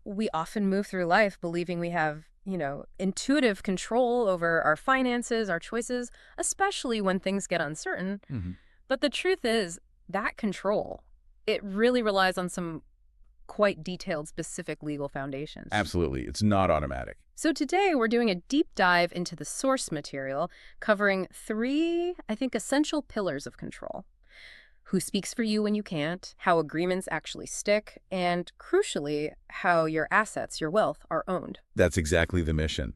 we often move through life believing we have, intuitive control over our finances, our choices, especially when things get uncertain. Hmm. But the truth is that control, it really relies on some quite detailed, specific legal foundations. Absolutely. It's not automatic. So today we're doing a deep dive into the source material, covering three, I think, essential pillars of control. Who speaks for you when you can't, how agreements actually stick, and crucially, how your assets, your wealth, are owned. That's exactly the mission.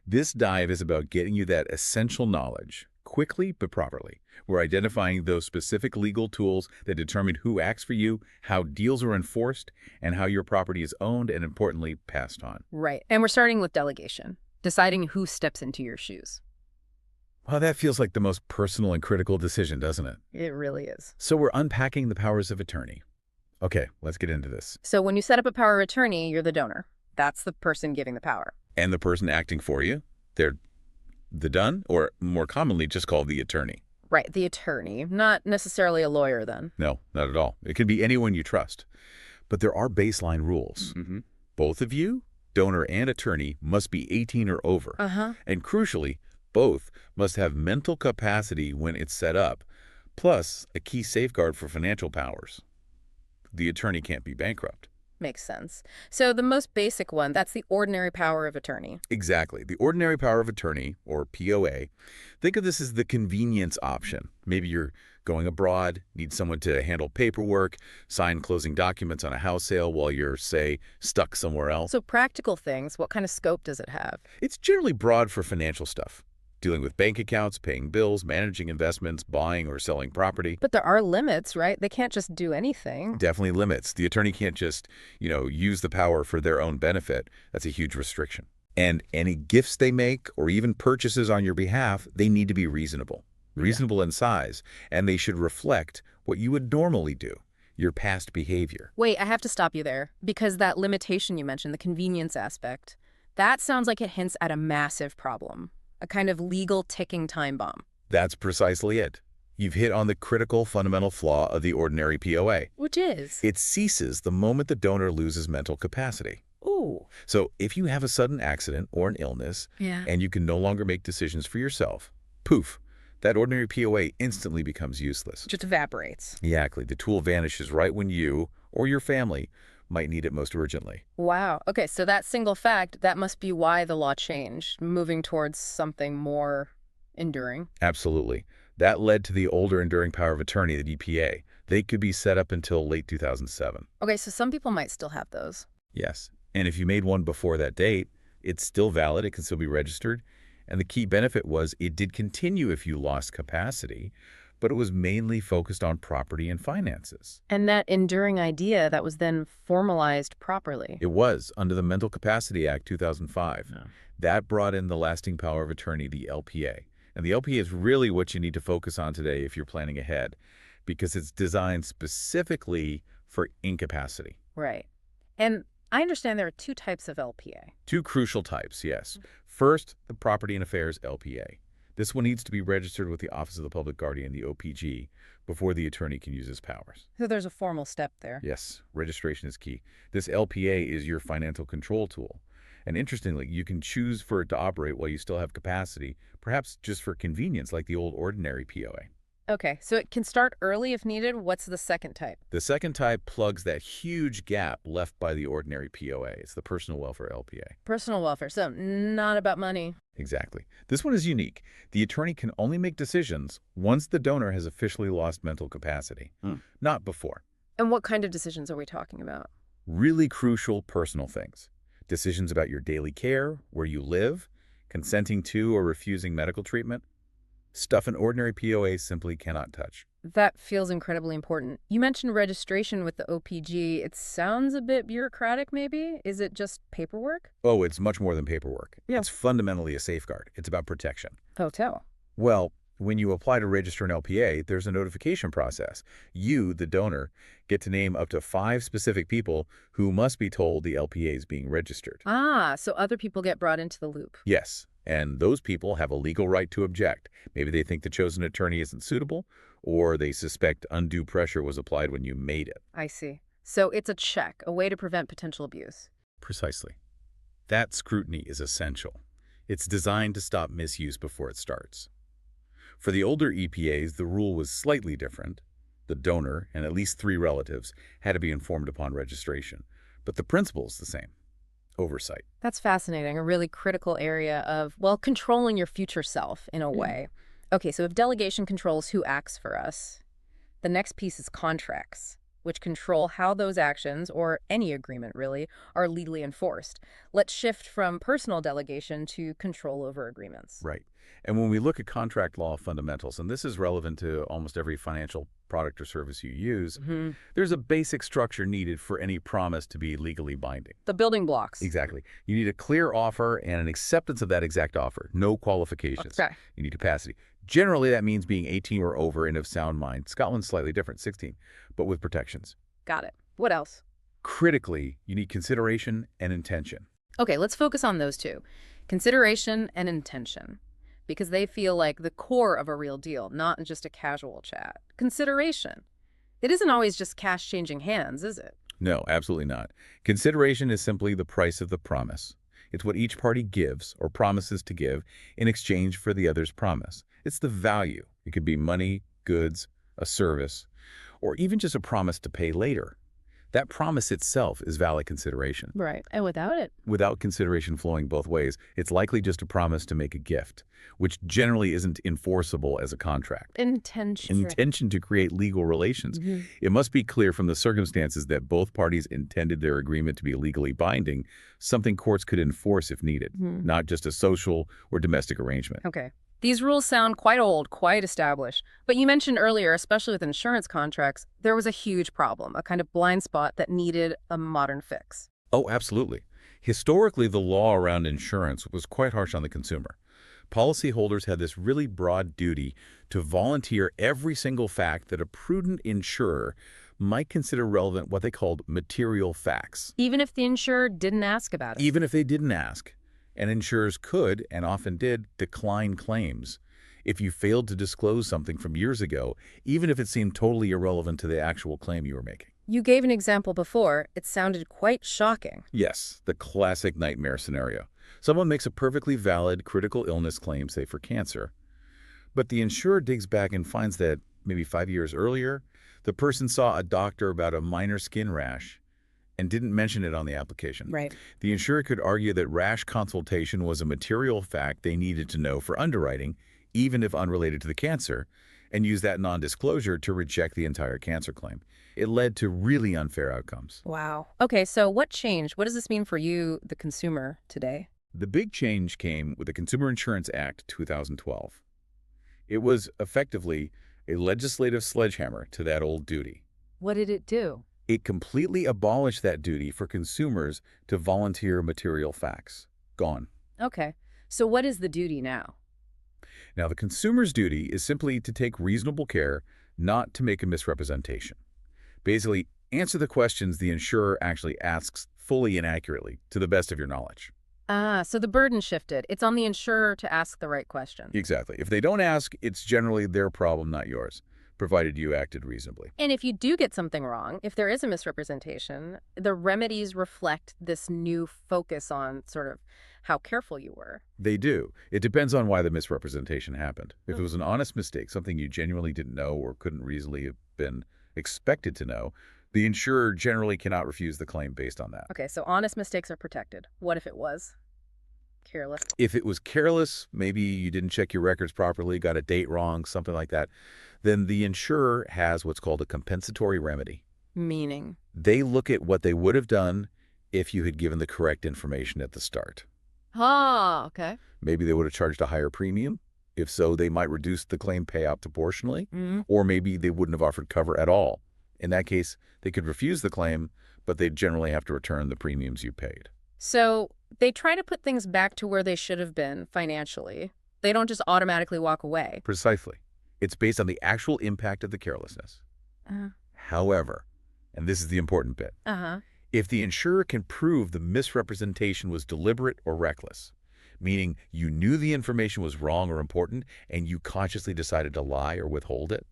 This dive is about getting you that essential knowledge, quickly but properly. We're identifying those specific legal tools that determine who acts for you, how deals are enforced, and how your property is owned and, importantly, passed on. Right. And we're starting with delegation, deciding who steps into your shoes. Well, that feels like the most personal and critical decision, doesn't it? It really is. So we're unpacking the powers of attorney. Okay, let's get into this. So when you set up a power of attorney, you're the donor. That's the person giving the power. And the person acting for you, they're the done, or more commonly just called the attorney. Right, the attorney, not necessarily a lawyer then. No, not at all. It can be anyone you trust. But there are baseline rules. Mm-hmm. Both of you, donor and attorney, must be 18 or over. Uh-huh. And crucially, both must have mental capacity when it's set up, plus a key safeguard for financial powers. The attorney can't be bankrupt. Makes sense. So the most basic one, that's the ordinary power of attorney. Exactly. The ordinary power of attorney, or POA, think of this as the convenience option. Maybe you're going abroad, need someone to handle paperwork, sign closing documents on a house sale while you're, say, stuck somewhere else. So practical things, what kind of scope does it have? It's generally broad for financial stuff. Dealing with bank accounts, paying bills, managing investments, buying or selling property. But there are limits, right? They can't just do anything. Definitely limits. The attorney can't just, use the power for their own benefit. That's a huge restriction. And any gifts they make or even purchases on your behalf, they need to be reasonable. Reasonable in size. And they should reflect what you would normally do, your past behavior. Wait, I have to stop you there, because that limitation you mentioned, the convenience aspect, that sounds like it hints at a massive problem. A kind of legal ticking time bomb. That's precisely it. You've hit on the critical fundamental flaw of the ordinary POA. Which is? It ceases the moment the donor loses mental capacity. Ooh. So if you have a sudden accident or an illness, Yeah. and you can no longer make decisions for yourself, poof, that ordinary POA instantly becomes useless. Just evaporates. Exactly. The tool vanishes right when you or your family might need it most urgently. Wow. Okay, so that single fact, that must be why the law changed, moving towards something more enduring. Absolutely. That led to the older enduring power of attorney, the DPA. They could be set up until late 2007. Okay, so some people might still have those. Yes. And if you made one before that date, it's still valid. It can still be registered. And the key benefit was it did continue if you lost capacity, but it was mainly focused on property and finances. And that enduring idea that was then formalized properly. It was under the Mental Capacity Act 2005. Yeah. That brought in the lasting power of attorney, the LPA. And the LPA is really what you need to focus on today if you're planning ahead, because it's designed specifically for incapacity. Right. And I understand there are two types of LPA. Two crucial types, yes. First, the Property and Affairs LPA. This one needs to be registered with the Office of the Public Guardian, the OPG, before the attorney can use his powers. So there's a formal step there. Yes, registration is key. This LPA is your financial control tool. And interestingly, you can choose for it to operate while you still have capacity, perhaps just for convenience like the old ordinary POA. Okay, so it can start early if needed. What's the second type? The second type plugs that huge gap left by the ordinary POA. It's the Personal Welfare LPA. Personal welfare, so not about money. Exactly. This one is unique. The attorney can only make decisions once the donor has officially lost mental capacity, not before. And what kind of decisions are we talking about? Really crucial personal things. Decisions about your daily care, where you live, consenting to or refusing medical treatment. Stuff an ordinary POA simply cannot touch. That feels incredibly important. You mentioned registration with the OPG. It sounds a bit bureaucratic, maybe? Is it just paperwork? Oh, it's much more than paperwork. Yeah. It's fundamentally a safeguard. It's about protection. Hotel. Well, when you apply to register an LPA, there's a notification process. You, the donor, get to name up to 5 specific people who must be told the LPA is being registered. Ah, so other people get brought into the loop. Yes, and those people have a legal right to object. Maybe they think the chosen attorney isn't suitable, or they suspect undue pressure was applied when you made it. I see. So it's a check, a way to prevent potential abuse. Precisely. That scrutiny is essential. It's designed to stop misuse before it starts. For the older EPAs, the rule was slightly different. The donor and at least 3 relatives had to be informed upon registration. But the principle is the same. Oversight. That's fascinating, a really critical area of, well, controlling your future self in a way. Okay, so if delegation controls who acts for us, the next piece is contracts, which control how those actions, or any agreement really, are legally enforced. Let's shift from personal delegation to control over agreements. Right. And when we look at contract law fundamentals, and this is relevant to almost every financial product or service you use, there's a basic structure needed for any promise to be legally binding. The building blocks. Exactly. You need a clear offer and an acceptance of that exact offer. No qualifications. Okay. You need capacity. Generally, that means being 18 or over and of sound mind. Scotland's slightly different, 16, but with protections. Got it. What else? Critically, you need consideration and intention. Okay, let's focus on those two. Consideration and intention. Because they feel like the core of a real deal, not just a casual chat. Consideration. It isn't always just cash changing hands, is it? No, absolutely not. Consideration is simply the price of the promise. It's what each party gives or promises to give in exchange for the other's promise. It's the value. It could be money, goods, a service, or even just a promise to pay later. That promise itself is valid consideration. Right. And without it? Without consideration flowing both ways, it's likely just a promise to make a gift, which generally isn't enforceable as a contract. Intention to create legal relations. It must be clear from the circumstances that both parties intended their agreement to be legally binding, something courts could enforce if needed, not just a social or domestic arrangement. Okay. These rules sound quite old, quite established. But you mentioned earlier, especially with insurance contracts, there was a huge problem, a kind of blind spot that needed a modern fix. Oh, absolutely. Historically, the law around insurance was quite harsh on the consumer. Policyholders had this really broad duty to volunteer every single fact that a prudent insurer might consider relevant, what they called material facts. Even if the insurer didn't ask about it? Even if they didn't ask. And insurers could, and often did, decline claims if you failed to disclose something from years ago, even if it seemed totally irrelevant to the actual claim you were making. You gave an example before. It sounded quite shocking. Yes, the classic nightmare scenario. Someone makes a perfectly valid critical illness claim, say for cancer, but the insurer digs back and finds that maybe 5 years earlier, the person saw a doctor about a minor skin rash and didn't mention it on the application. Right. The insurer could argue that rash consultation was a material fact they needed to know for underwriting, even if unrelated to the cancer, and use that non-disclosure to reject the entire cancer claim. It led to really unfair outcomes. Wow. Okay, so what changed? What does this mean for you, the consumer, today? The big change came with the Consumer Insurance Act 2012. It was effectively a legislative sledgehammer to that old duty. What did it do? It completely abolished that duty for consumers to volunteer material facts. Gone. Okay. So what is the duty now? Now, the consumer's duty is simply to take reasonable care not to make a misrepresentation. Basically, answer the questions the insurer actually asks fully and accurately, to the best of your knowledge. Ah, so the burden shifted. It's on the insurer to ask the right question. Exactly. If they don't ask, it's generally their problem, not yours, provided you acted reasonably. And if you do get something wrong, if there is a misrepresentation, the remedies reflect this new focus on sort of how careful you were. They do. It depends on why the misrepresentation happened. If it was an honest mistake, something you genuinely didn't know or couldn't reasonably have been expected to know, the insurer generally cannot refuse the claim based on that. Okay, so honest mistakes are protected. What if it was careless? If it was careless, maybe you didn't check your records properly, got a date wrong, something like that, then the insurer has what's called a compensatory remedy. Meaning? They look at what they would have done if you had given the correct information at the start. Ah, okay. Maybe they would have charged a higher premium. If so, they might reduce the claim payout proportionally, or maybe they wouldn't have offered cover at all. In that case, they could refuse the claim, but they'd generally have to return the premiums you paid. So they try to put things back to where they should have been financially. They don't just automatically walk away. Precisely. It's based on the actual impact of the carelessness. However, and this is the important bit, if the insurer can prove the misrepresentation was deliberate or reckless, meaning you knew the information was wrong or important and you consciously decided to lie or withhold it,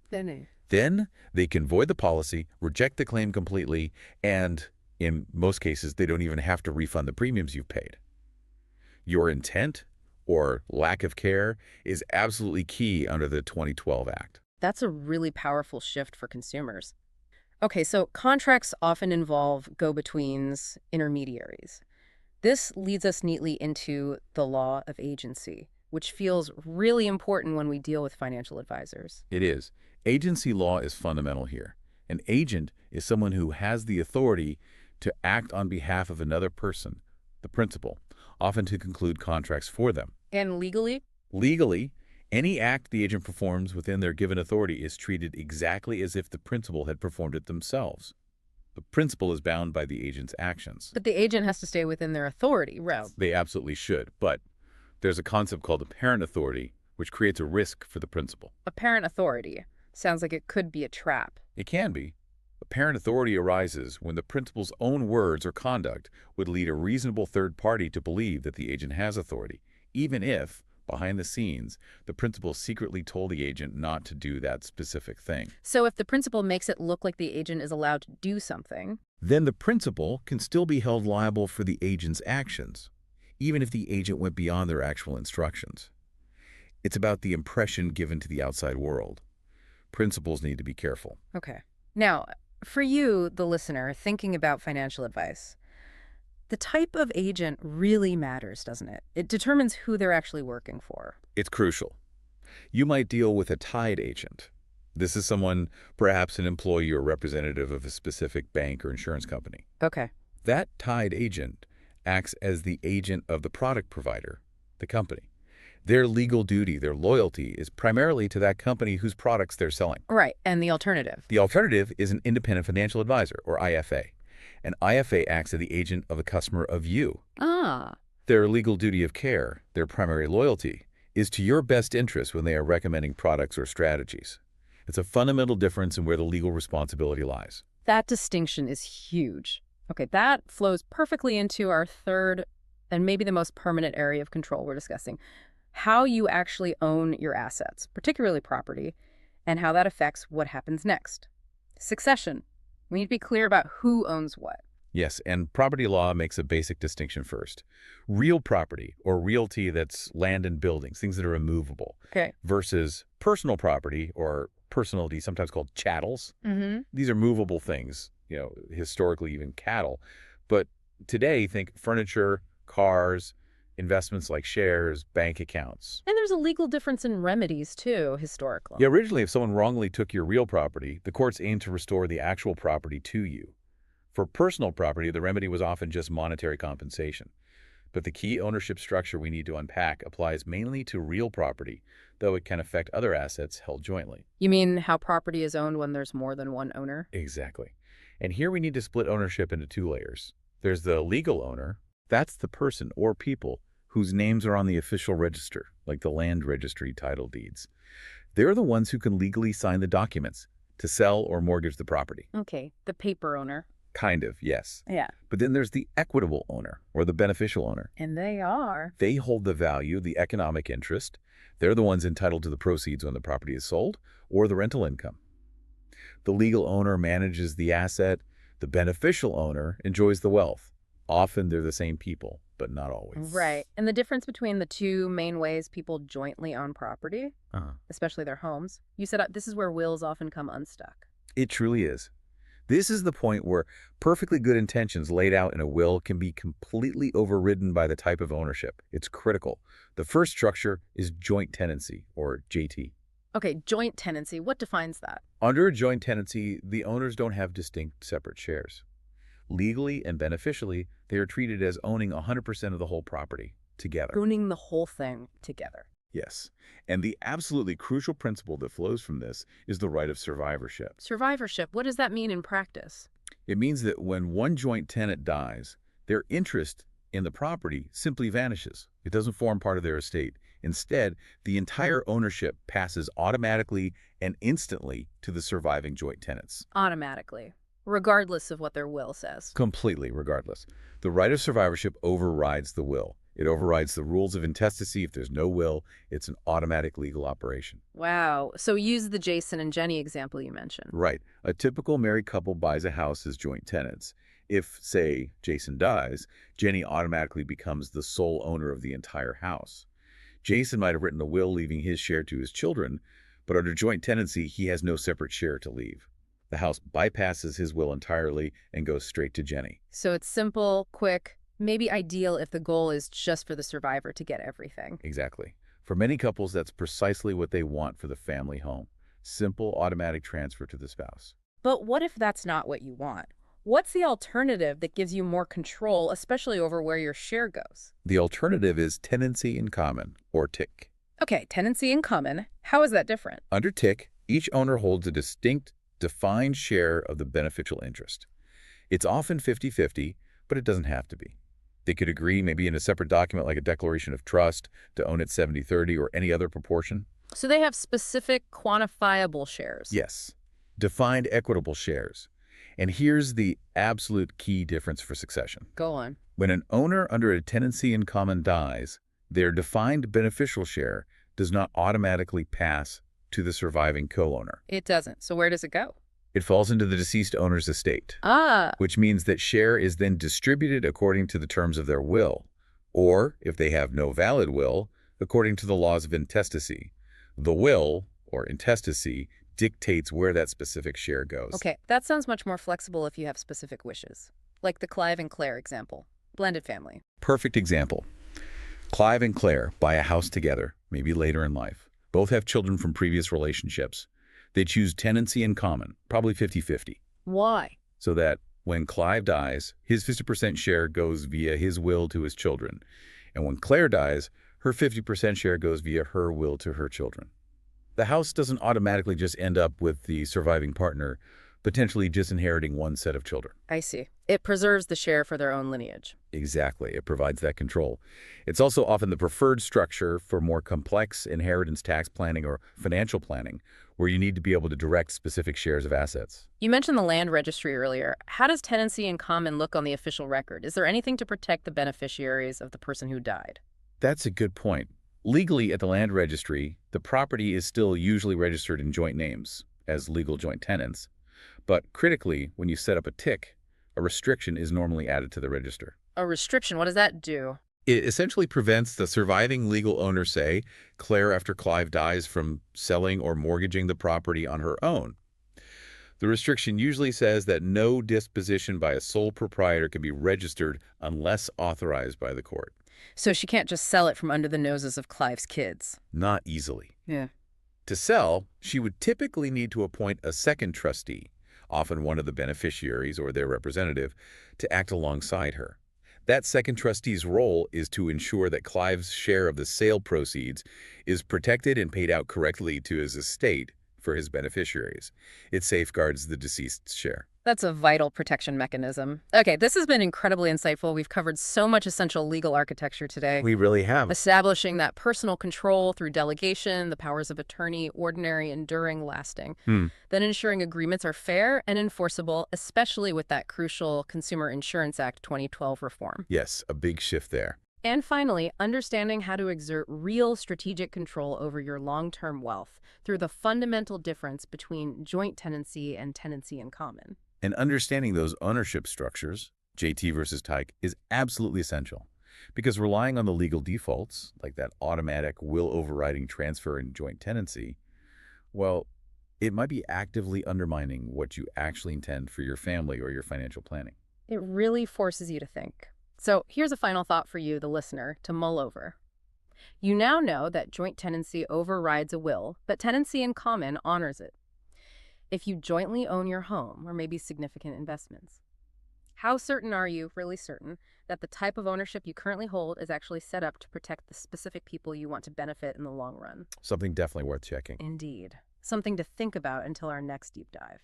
then they can void the policy, reject the claim completely, and In most cases, they don't even have to refund the premiums you've paid. Your intent or lack of care is absolutely key under the 2012 Act. That's a really powerful shift for consumers. Okay, so contracts often involve go-betweens, intermediaries. This leads us neatly into the law of agency, which feels really important when we deal with financial advisors. It is. Agency law is fundamental here. An agent is someone who has the authority to act on behalf of another person, the principal, often to conclude contracts for them. And legally? Legally, any act the agent performs within their given authority is treated exactly as if the principal had performed it themselves. The principal is bound by the agent's actions. But the agent has to stay within their authority, right? They absolutely should, but there's a concept called apparent authority, which creates a risk for the principal. Apparent authority. Sounds like it could be a trap. It can be. Apparent authority arises when the principal's own words or conduct would lead a reasonable third party to believe that the agent has authority, even if, behind the scenes, the principal secretly told the agent not to do that specific thing. So if the principal makes it look like the agent is allowed to do something, Then the principal can still be held liable for the agent's actions, even if the agent went beyond their actual instructions. It's about the impression given to the outside world. Principals need to be careful. okay. Now, for you, the listener, thinking about financial advice, the type of agent really matters, doesn't it? It determines who they're actually working for. It's crucial. You might deal with a tied agent. This is someone, perhaps an employee or representative of a specific bank or insurance company. Okay. That tied agent acts as the agent of the product provider, the company. Their legal duty, their loyalty, is primarily to that company whose products they're selling. Right. And the alternative? The alternative is an independent financial advisor, or IFA. An IFA acts as the agent of the customer of you. Ah. Their legal duty of care, their primary loyalty, is to your best interest when they are recommending products or strategies. It's a fundamental difference in where the legal responsibility lies. That distinction is huge. Okay, that flows perfectly into our third and maybe the most permanent area of control we're discussing. How you actually own your assets, particularly property, and how that affects what happens next. Succession. We need to be clear about who owns what. Yes, and property law makes a basic distinction first. Real property, or realty that's land and buildings, things that are immovable, Okay. versus personal property, or personality, sometimes called chattels. Mm-hmm. These are movable things, historically even cattle. But today, think furniture, cars, investments like shares, bank accounts. And there's a legal difference in remedies, too, historically. Yeah, originally, if someone wrongly took your real property, the courts aimed to restore the actual property to you. For personal property, the remedy was often just monetary compensation. But the key ownership structure we need to unpack applies mainly to real property, though it can affect other assets held jointly. You mean how property is owned when there's more than one owner? Exactly. And here we need to split ownership into two layers. There's the legal owner. That's the person or people whose names are on the official register, like the land registry title deeds. They're the ones who can legally sign the documents to sell or mortgage the property. Okay, the paper owner. Kind of, yes. Yeah. But then there's the equitable owner, or the beneficial owner. And they are. They hold the value, the economic interest. They're the ones entitled to the proceeds when the property is sold, or the rental income. The legal owner manages the asset. The beneficial owner enjoys the wealth. Often they're the same people, but not always. Right. And the difference between the two main ways people jointly own property, Uh-huh. especially their homes, you said this is where wills often come unstuck. It truly is. This is the point where perfectly good intentions laid out in a will can be completely overridden by the type of ownership. It's critical. The first structure is joint tenancy, or JT. Okay, joint tenancy. What defines that? Under a joint tenancy, the owners don't have distinct separate shares. Legally and beneficially, they are treated as owning 100% of the whole property together. Owning the whole thing together. Yes. And the absolutely crucial principle that flows from this is the right of survivorship. Survivorship. What does that mean in practice? It means that when one joint tenant dies, their interest in the property simply vanishes. It doesn't form part of their estate. Instead, the entire ownership passes automatically and instantly to the surviving joint tenants. Automatically. Regardless of what their will says. Completely, regardless. The right of survivorship overrides the will. It overrides the rules of intestacy. If there's no will, it's an automatic legal operation. Wow. So use the Jason and Jenny example you mentioned. Right. A typical married couple buys a house as joint tenants, If, say, Jason dies, Jenny automatically becomes the sole owner of the entire house. Jason might have written a will leaving his share to his children, but under joint tenancy, he has no separate share to leave. The house bypasses his will entirely and goes straight to Jenny. So it's simple, quick, maybe ideal if the goal is just for the survivor to get everything. Exactly. For many couples, that's precisely what they want for the family home. Simple, automatic transfer to the spouse. But what if that's not what you want? What's the alternative that gives you more control, especially over where your share goes? The alternative is tenancy in common, or TIC. Okay, tenancy in common. How is that different? Under TIC, each owner holds a distinct, defined share of the beneficial interest. It's often 50-50, but it doesn't have to be. They could agree, maybe in a separate document like a declaration of trust, to own it 70-30 or any other proportion. So they have specific quantifiable shares. Yes, defined equitable shares. And here's the absolute key difference for succession. Go on. When an owner under a tenancy in common dies, their defined beneficial share does not automatically pass to the surviving co-owner. It doesn't. So where does it go? It falls into the deceased owner's estate, which means that share is then distributed according to the terms of their will, or, if they have no valid will, according to the laws of intestacy. The will, or intestacy, dictates where that specific share goes. Okay, that sounds much more flexible if you have specific wishes. Like the Clive and Claire example. Blended family. Perfect example. Clive and Claire buy a house together, maybe later in life. Both have children from previous relationships. They choose tenancy in common, probably 50-50. Why? So that when Clive dies, his 50% share goes via his will to his children. And when Claire dies, her 50% share goes via her will to her children. The house doesn't automatically just end up with the surviving partner, potentially disinheriting one set of children. I see. It preserves the share for their own lineage. Exactly. It provides that control. It's also often the preferred structure for more complex inheritance tax planning or financial planning, where you need to be able to direct specific shares of assets. You mentioned the land registry earlier. How does tenancy in common look on the official record? Is there anything to protect the beneficiaries of the person who died? That's a good point. Legally, at the land registry, the property is still usually registered in joint names as legal joint tenants. But critically, when you set up a TIC, a restriction is normally added to the register. A restriction, what does that do? It essentially prevents the surviving legal owner, say, Claire after Clive dies, from selling or mortgaging the property on her own. The restriction usually says that no disposition by a sole proprietor can be registered unless authorized by the court. So she can't just sell it from under the noses of Clive's kids. Not easily. Yeah. To sell, she would typically need to appoint a second trustee, often one of the beneficiaries or their representative, to act alongside her. That second trustee's role is to ensure that Clive's share of the sale proceeds is protected and paid out correctly to his estate for his beneficiaries. It safeguards the deceased's share. That's a vital protection mechanism. Okay, this has been incredibly insightful. We've covered so much essential legal architecture today. We really have. Establishing that personal control through delegation, the powers of attorney, ordinary, enduring, lasting. Then ensuring agreements are fair and enforceable, especially with that crucial Consumer Insurance Act 2012 reform. Yes, a big shift there. And finally, understanding how to exert real strategic control over your long-term wealth through the fundamental difference between joint tenancy and tenancy in common. And understanding those ownership structures, JT versus TIC, is absolutely essential. Because relying on the legal defaults, like that automatic will overriding transfer in joint tenancy, well, it might be actively undermining what you actually intend for your family or your financial planning. It really forces you to think. So here's a final thought for you, the listener, to mull over. You now know that joint tenancy overrides a will, but tenancy in common honors it. If you jointly own your home or maybe significant investments, how certain are you, really certain, that the type of ownership you currently hold is actually set up to protect the specific people you want to benefit in the long run? Something definitely worth checking. Indeed. Something to think about until our next deep dive.